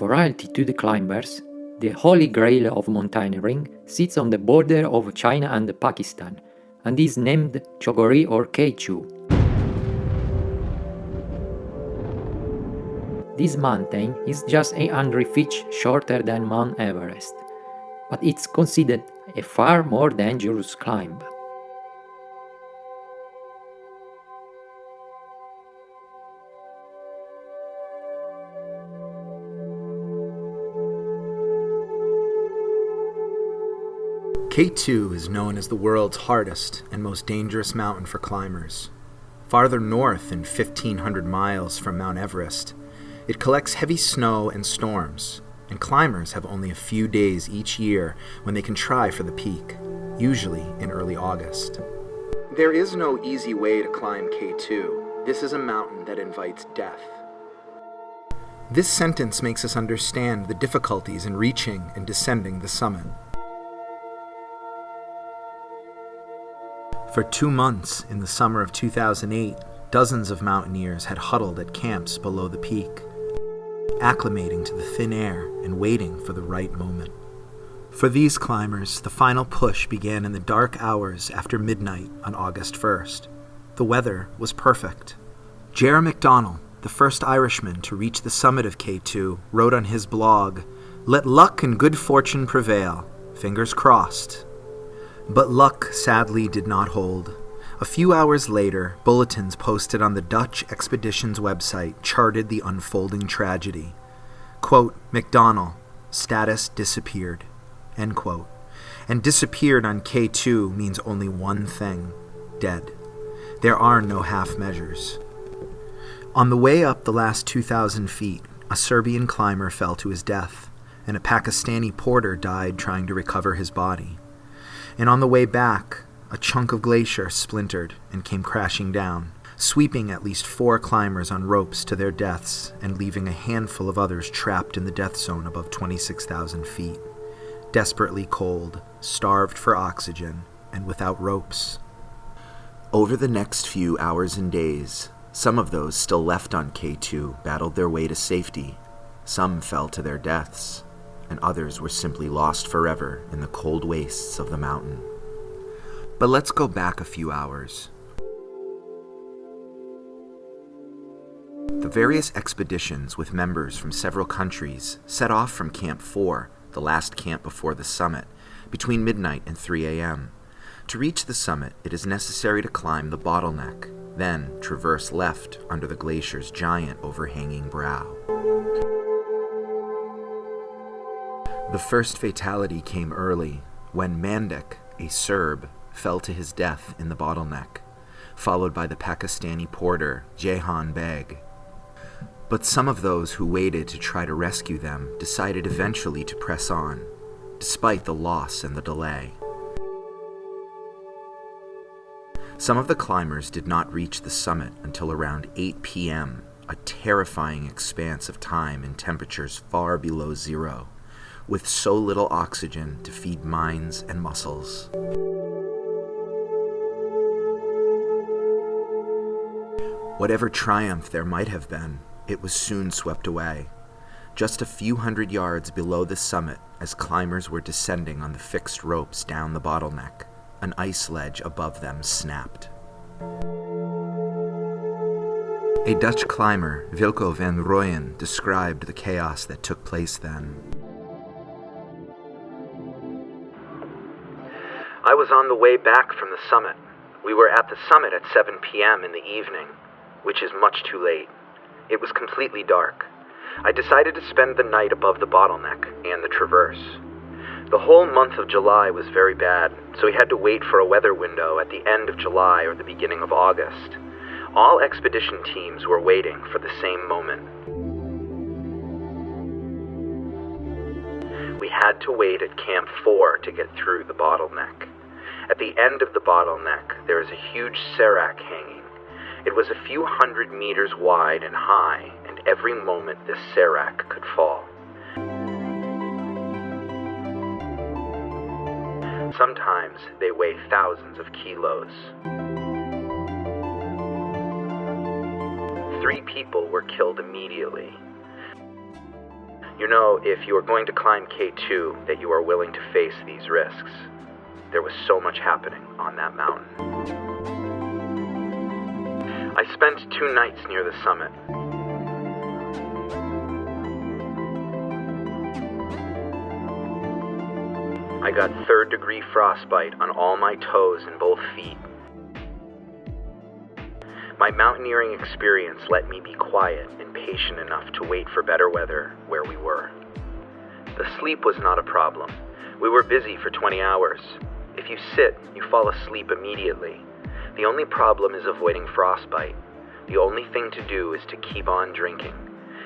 For altitude climbers, the holy grail of mountaineering sits on the border of China and Pakistan, and is named Chogori or K2. This mountain is just 800 feet shorter than Mount Everest, but it's considered a far more dangerous climb. K2 is known as the world's hardest and most dangerous mountain for climbers. Farther north and 1,500 miles from Mount Everest, it collects heavy snow and storms, and climbers have only a few days each year when they can try for the peak, usually in early August. There is no easy way to climb K2. This is a mountain that invites death. This sentence makes us understand the difficulties in reaching and descending the summit. For 2 months in the summer of 2008, dozens of mountaineers had huddled at camps below the peak, acclimating to the thin air and waiting for the right moment. For these climbers, the final push began in the dark hours after midnight on August 1st. The weather was perfect. Ger MacDonald, the first Irishman to reach the summit of K2, wrote on his blog, "Let luck and good fortune prevail. Fingers crossed." But luck sadly did not hold. A few hours later, bulletins posted on the Dutch expedition's website charted the unfolding tragedy. Quote, "MacDonald, status disappeared." End quote. And disappeared on K2 means only one thing: dead. There are no half measures. On the way up the last 2,000 feet, a Serbian climber fell to his death, and a Pakistani porter died trying to recover his body. And on the way back, a chunk of glacier splintered and came crashing down, sweeping at least 4 climbers on ropes to their deaths and leaving a handful of others trapped in the death zone above 26,000 feet, desperately cold, starved for oxygen, and without ropes. Over the next few hours and days, some of those still left on K2 battled their way to safety. Some fell to their deaths, and others were simply lost forever in the cold wastes of the mountain. But let's go back a few hours. The various expeditions with members from several countries set off from Camp 4, the last camp before the summit, between midnight and 3 a.m. To reach the summit, it is necessary to climb the bottleneck, then traverse left under the glacier's giant overhanging brow. The first fatality came early, when Findik, a Serb, fell to his death in the bottleneck, followed by the Pakistani porter, Jehan Beg. But some of those who waited to try to rescue them decided eventually to press on, despite the loss and the delay. Some of the climbers did not reach the summit until around 8 p.m., a terrifying expanse of time in temperatures far below zero, with so little oxygen to feed minds and muscles. Whatever triumph there might have been, it was soon swept away. Just a few hundred yards below the summit, as climbers were descending on the fixed ropes down the bottleneck, an ice ledge above them snapped. A Dutch climber, Wilco van Rooyen, described the chaos that took place then. "I was on the way back from the summit. We were at the summit at 7 p.m. in the evening, which is much too late. It was completely dark. I decided to spend the night above the bottleneck and the traverse. The whole month of July was very bad, so we had to wait for a weather window at the end of July or the beginning of August. All expedition teams were waiting for the same moment. We had to wait at Camp 4 to get through the bottleneck. At the end of the bottleneck, there is a huge serac hanging. It was a few hundred meters wide and high, and every moment this serac could fall. Sometimes they weigh thousands of kilos. 3 people were killed immediately. You know, if you are going to climb K2, that you are willing to face these risks. There was so much happening on that mountain. I spent 2 nights near the summit. I got 3rd-degree frostbite on all my toes and both feet. My mountaineering experience let me be quiet and patient enough to wait for better weather where we were. The sleep was not a problem. We were busy for 20 hours. If you sit, you fall asleep immediately. The only problem is avoiding frostbite. The only thing to do is to keep on drinking.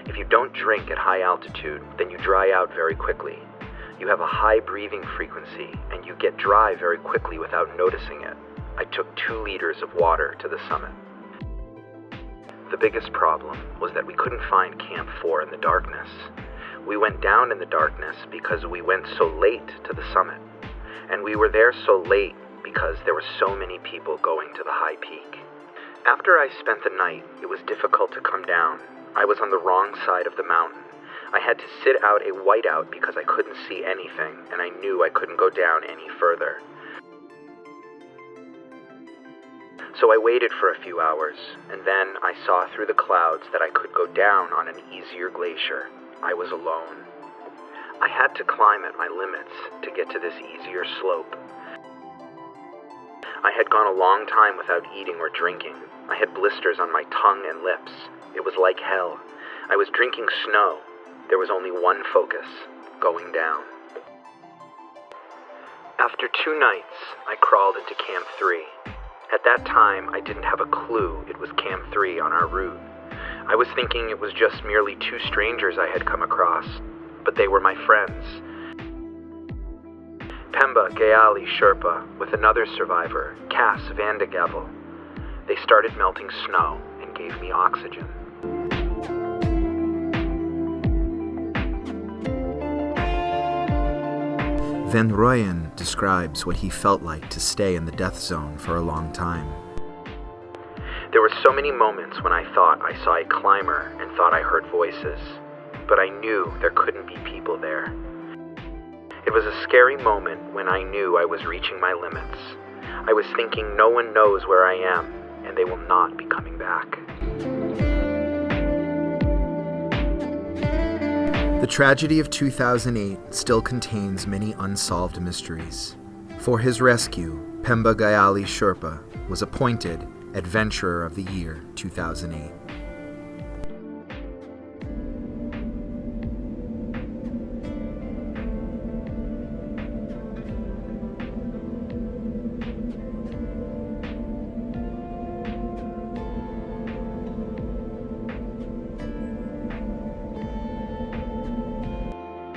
If you don't drink at high altitude, then you dry out very quickly. You have a high breathing frequency, and you get dry very quickly without noticing it. I took 2 liters of water to the summit. The biggest problem was that we couldn't find Camp 4 in the darkness. We went down in the darkness because we went so late to the summit. And we were there so late because there were so many people going to the high peak. After I spent the night, it was difficult to come down. I was on the wrong side of the mountain. I had to sit out a whiteout because I couldn't see anything, and I knew I couldn't go down any further. So I waited for a few hours, and then I saw through the clouds that I could go down on an easier glacier. I was alone. I had to climb at my limits to get to this easier slope. I had gone a long time without eating or drinking. I had blisters on my tongue and lips. It was like hell. I was drinking snow. There was only one focus, going down. After 2 nights, I crawled into Camp 3. At that time, I didn't have a clue it was Camp 3 on our route. I was thinking it was just merely 2 strangers I had come across, but they were my friends. Pemba Gayali Sherpa with another survivor, Cass Vandegavel. They started melting snow and gave me oxygen. Van Rooyen describes what he felt like to stay in the death zone for a long time. There were so many moments when I thought I saw a climber and thought I heard voices, but I knew there couldn't be people there. It was a scary moment when I knew I was reaching my limits. I was thinking no one knows where I am, and they will not be coming back. The tragedy of 2008 still contains many unsolved mysteries. For his rescue, Pemba Gayali Sherpa was appointed Adventurer of the Year 2008.